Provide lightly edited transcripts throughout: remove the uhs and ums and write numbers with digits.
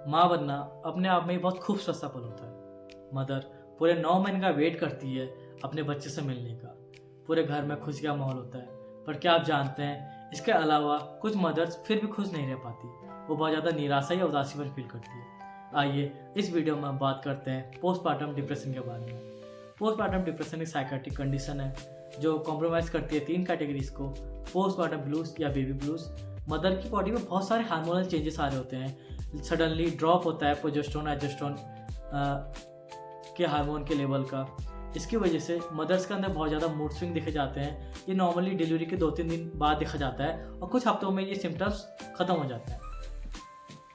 माँ बनना अपने आप में ही बहुत खूब सस्ता पल होता है। मदर पूरे 9 महीने का वेट करती है अपने बच्चे से मिलने का। पूरे घर में खुशी का माहौल होता है। पर क्या आप जानते हैं, इसके अलावा कुछ मदर्स फिर भी खुश नहीं रह पाती। वो बहुत ज़्यादा निराशा या उदासी पर फील करती है। आइए इस वीडियो में हम बात करते हैं पोस्टपार्टम डिप्रेशन के बारे में। पोस्टपार्टम डिप्रेशन एक साइकेट्रिक कंडीशन है जो कॉम्प्रोमाइज़ करती है 3 कैटेगरीज को: पोस्टपार्टम ब्लूज या बेबी ब्लूज। मदर की बॉडी में बहुत सारे हार्मोनल चेंजेस आ रहे होते हैं। सडनली ड्रॉप होता है प्रोजेस्टेरोन एस्टेरोन के हार्मोन के लेवल का। इसकी वजह से मदर्स के अंदर बहुत ज़्यादा मूड स्विंग दिखे जाते हैं। ये नॉर्मली डिलीवरी के 2-3 दिन बाद दिखा जाता है और कुछ हफ्तों में ये सिम्टम्स ख़त्म हो जाते हैं।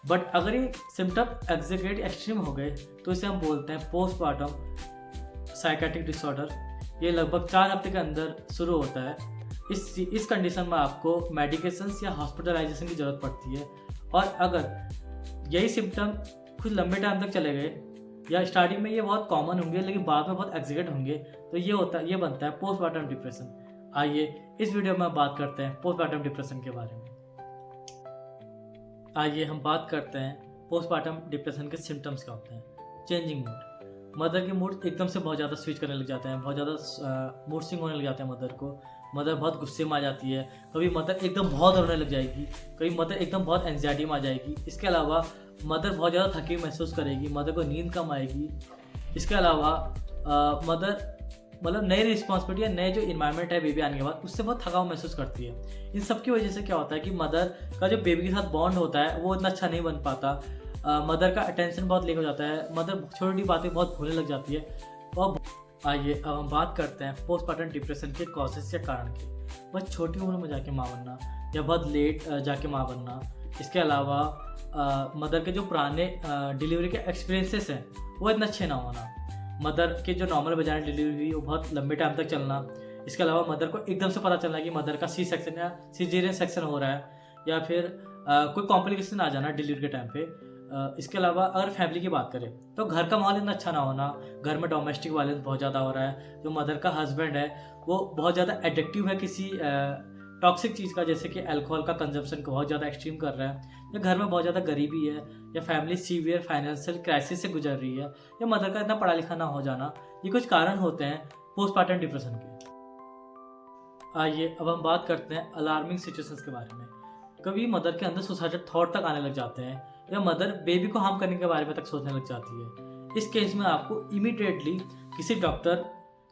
बट अगर ये सिम्टम एग्जीक्यूट एक्सट्रीम हो गए तो इसे हम बोलते हैं पोस्टपार्टम साइकेट्रिक डिसऑर्डर। ये लगभग 4 हफ्ते के अंदर शुरू होता है। इस कंडीशन में आपको मेडिकेशंस या हॉस्पिटलाइजेशन की ज़रूरत पड़ती है। और अगर यही सिम्टम कुछ लंबे टाइम तक चले गए या स्टार्टिंग में ये बहुत कॉमन होंगे लेकिन बाद में बहुत एग्जीक्यूट होंगे तो ये बनता है पोस्टपार्टम डिप्रेशन। आइए इस वीडियो में बात करते हैं पोस्टपार्टम डिप्रेशन के बारे में। आइए हम बात करते हैं पोस्टपार्टम डिप्रेशन के सिम्टम्स क्या होते हैं। Changing mood. मदर के मूड एकदम से बहुत ज़्यादा स्विच करने लग जाते हैं। बहुत ज़्यादा मूड स्विंग होने लग जाते हैं मदर को। मदर बहुत गुस्से में आ जाती है। कभी मदर एकदम बहुत रोने लग जाएगी, कभी मदर एकदम बहुत एंजाइटी में आ जाएगी। इसके अलावा मदर बहुत ज़्यादा थकी महसूस करेगी, मदर को नींद कम आएगी। इसके अलावा मदर मतलब नई रिस्पॉन्सिबिलिटी या नए जो इन्वायरमेंट है बेबी आने के बाद उससे बहुत थकाव महसूस करती है। इन सब की वजह से क्या होता है कि मदर का जो बेबी के साथ बॉन्ड होता है वो इतना अच्छा नहीं बन पाता। मदर का अटेंशन बहुत लेक हो जाता है। मदर छोटी बातें बहुत भूलने लग जाती है। और आइए अब हम बात करते हैं पोस्टपार्टम डिप्रेशन के कॉजेस या कारण की। बस छोटी उम्र में जाके माँ बनना या बहुत लेट जाके माँ बनना। इसके अलावा मदर के जो पुराने डिलीवरी के एक्सपीरियंसेस हैं वो इतना अच्छे ना होना। मदर के जो नॉर्मल वजाइनल डिलीवरी हुई वो बहुत लंबे टाइम तक चलना। इसके अलावा मदर को एकदम से पता चलना कि मदर का सी सेक्शन या सिजेरियन सेक्शन हो रहा है या फिर कोई कॉम्प्लिकेशन आ जाना डिलीवरी के टाइम पे। इसके अलावा अगर फैमिली की बात करें तो घर का माहौल इतना अच्छा ना होना। घर में डोमेस्टिक वायलेंस बहुत ज़्यादा हो रहा है। जो मदर का हस्बैंड है वो बहुत ज़्यादा एडिक्टिव है किसी टॉक्सिक चीज़ का, जैसे कि अल्कोहल का कंजम्पशन को बहुत ज़्यादा एक्सट्रीम कर रहा है। या घर में बहुत ज़्यादा गरीबी है या फैमिली सीवियर फाइनेंशियल क्राइसिस से गुजर रही है या मदर का इतना पढ़ा लिखा ना हो जाना। ये कुछ कारण होते हैं पोस्टपार्टम डिप्रेशन के। आइए अब हम बात करते हैं अलार्मिंग सिचुएशंस के बारे में। कभी मदर के अंदर सुसाइडल थॉट तक आने लग जाते हैं या मदर बेबी को हार्म करने के बारे में तक सोचने लग जाती है। इस केस में आपको इमीडिएटली किसी डॉक्टर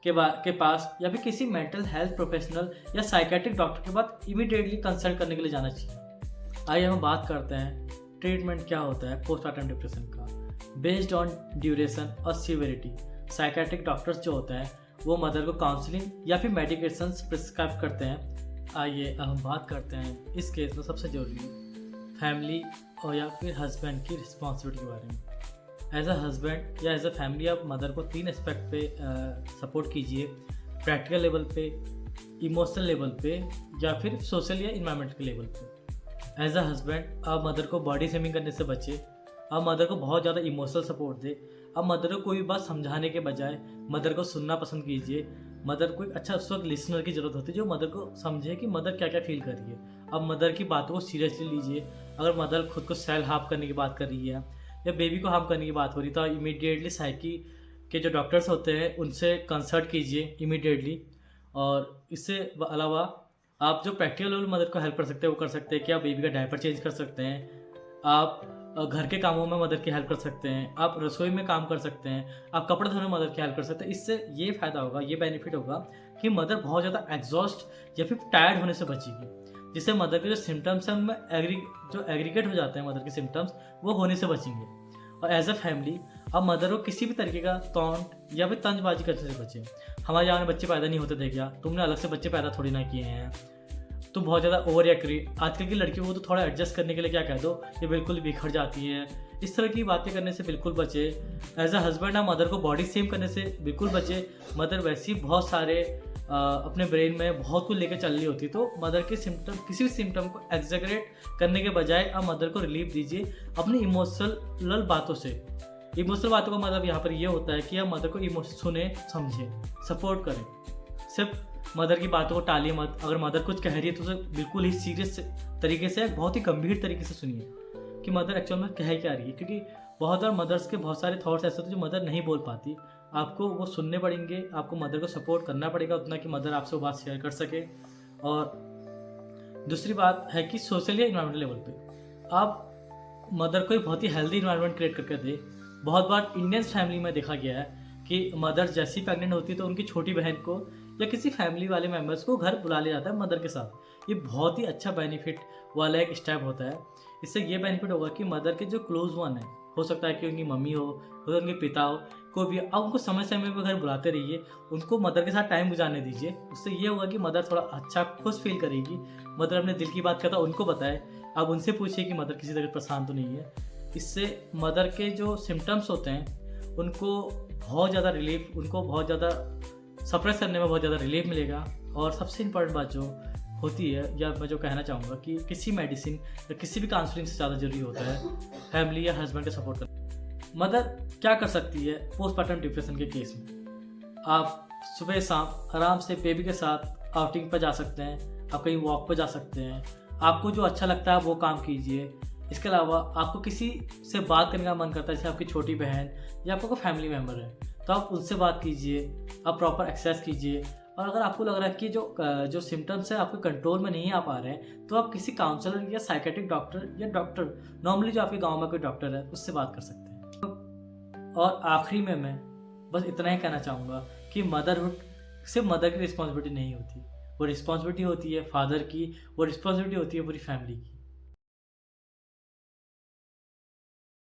के पास या फिर किसी मेंटल हेल्थ प्रोफेशनल या साइकेट्रिक डॉक्टर के पास इमीडिएटली कंसल्ट करने के लिए जाना चाहिए। आइए हम बात करते हैं ट्रीटमेंट क्या होता है पोस्टपार्टम डिप्रेशन का। बेस्ड ऑन ड्यूरेशन और सीवियरिटी साइकेट्रिक डॉक्टर्स जो होते हैं वो मदर को काउंसलिंग या फिर मेडिकेशंस प्रिस्क्राइब करते हैं। आइए अब हम बात करते हैं इस केस में सबसे जरूरी फैमिली और या फिर हस्बैंड की रिस्पॉन्सिबिलिटी के बारे में। एज अ हस्बैंड या एज अ फैमिली आप मदर को 3 एस्पेक्ट पे सपोर्ट कीजिए। प्रैक्टिकल लेवल पे, इमोशनल लेवल पे या फिर सोशल या इन्वायरमेंट के लेवल पे। एज अ हस्बैंड आप मदर को बॉडी शेमिंग करने से बचे। आप मदर को बहुत ज़्यादा इमोशनल सपोर्ट दे। आप मदर को कोई भी बात समझाने के बजाय मदर को सुनना पसंद कीजिए। मदर को एक अच्छा उस वक्त लिसनर की ज़रूरत होती है जो मदर को समझे कि मदर क्या क्या फील कर रही है। आप मदर की बातों को सीरियसली लीजिए। अगर मदर खुद को सेल्फ हार्म करने की बात कर रही है या बेबी को हार्म करने की बात हो रही है तो इमीडिएटली साइकी के जो डॉक्टर्स होते हैं उनसे कंसल्ट कीजिए इमीडिएटली। और इससे अलावा आप जो प्रैक्टिकल लेवल मदर को हेल्प कर सकते हैं वो कर सकते हैं कि आप बेबी का डायपर चेंज कर सकते हैं। आप घर के कामों में मदर की हेल्प कर सकते हैं। आप रसोई में काम कर सकते हैं। आप कपड़े धोने में मदर की हेल्प कर सकते हैं। इससे ये फ़ायदा होगा, ये बेनिफिट होगा कि मदर बहुत ज़्यादा एग्जॉस्ट या फिर टायर्ड होने से बचेगी, जिससे मदर के जो सिम्टम्स हैं उनमें जो एग्रीगेट हो जाते हैं मदर के सिम्टम्स वो होने से बचेंगे। और एज अ फैमिली आप मदर को किसी भी तरीके का टॉन्ट या फिर तंजबाजी करने से बचें। हमारे यहाँ में बच्चे पैदा नहीं होते थे क्या, तुमने अलग से बच्चे पैदा थोड़ी ना किए हैं, तुम बहुत ज़्यादा ओवर रिएक्ट करी। आजकल की लड़कियों को तो थोड़ा एडजस्ट करने के लिए क्या कह दो, ये बिल्कुल बिखर जाती है। इस तरह की बातें करने से बिल्कुल बचे। एज अ हस्बैंड आप मदर को बॉडी शेम करने से बिल्कुल बचे। मदर वैसे ही बहुत सारे अपने ब्रेन में बहुत कुछ लेकर चल रही होती है, तो मदर के सिम्टम किसी भी सिम्टम को एग्जैगरेट करने के बजाय आप मदर को रिलीफ दीजिए अपनी इमोशनल बातों से। इमोशनल बातों का मतलब यहाँ पर ये होता है कि आप मदर को इमोशन सुने, समझें, सपोर्ट करें। सिर्फ मदर की बातों को टालिए मत। अगर मदर कुछ कह रही है तो उसे बिल्कुल ही सीरियस तरीके से, बहुत ही गंभीर तरीके से सुनिए। कि मदर एक्चुअल में कह क्या रही है, क्योंकि बहुत बार मदर्स के बहुत सारे थॉट्स ऐसे होते हैं जो मदर नहीं बोल पाती। आपको वो सुनने पड़ेंगे, आपको मदर को सपोर्ट करना पड़ेगा उतना कि मदर आपसे वो बात शेयर कर सके। और दूसरी बात है कि सोशल या इन्वायरमेंटल लेवल पे आप मदर को एक बहुत ही हेल्दी इन्वायरमेंट क्रिएट करके दे। बहुत बार इंडियन फैमिली में देखा गया है कि मदर जैसी प्रेग्नेंट होती है तो उनकी छोटी बहन को या किसी फैमिली वाले मेम्बर्स को घर बुला लिया जाता है मदर के साथ। ये बहुत ही अच्छा बेनिफिट वाला एक स्टेप होता है। इससे ये बेनिफिट होगा कि मदर के जो क्लोज वन है, हो सकता है कि उनकी मम्मी हो सकता है उनके पिता हो, कोई भी, आप उनको समय समय पर घर बुलाते रहिए, उनको मदर के साथ टाइम गुजारने दीजिए। उससे ये होगा कि मदर थोड़ा अच्छा खुश फील करेगी, मदर अपने दिल की बात करता उनको बताए। आप उनसे पूछिए कि मदर किसी तरह परेशान तो नहीं है। इससे मदर के जो सिम्टम्स होते हैं उनको बहुत ज़्यादा रिलीफ, उनको बहुत ज़्यादा सप्रेस करने में बहुत ज़्यादा रिलीफ मिलेगा। और सबसे इम्पोर्टेंट बात जो होती है, या मैं जो कहना चाहूँगा कि किसी मेडिसिन या किसी भी काउंसलिंग से ज़्यादा जरूरी होता है फैमिली या हस्बैंड का सपोर्ट करना। मदर क्या कर सकती है पोस्टमार्टम डिप्रेशन के केस में? आप सुबह शाम आराम से बेबी के साथ आउटिंग पर जा सकते हैं, आप कहीं वॉक पर जा सकते हैं, आपको जो अच्छा लगता है वो काम कीजिए। इसके अलावा आपको किसी से बात करने का मन करता है, जैसे आपकी छोटी बहन या आपका कोई फैमिली मेम्बर है, तो आप उनसे बात कीजिए, आप प्रॉपर एक्सरसाइज कीजिए। और अगर आपको लग रहा है कि जो सिम्टम्स है आपके कंट्रोल में नहीं आ पा रहे हैं, तो आप किसी काउंसलर या साइकेट्रिक डॉक्टर या डॉक्टर नॉर्मली जो आपके गांव में कोई डॉक्टर है उससे बात कर सकते हैं। और आखिरी में मैं बस इतना ही कहना चाहूँगा कि मदरहुड सिर्फ मदर की रिस्पॉन्सिबिलिटी नहीं होती, वो रिस्पॉन्सिबिलिटी होती है फादर की, वो रिस्पॉन्सिबिलिटी होती है पूरी फैमिली की।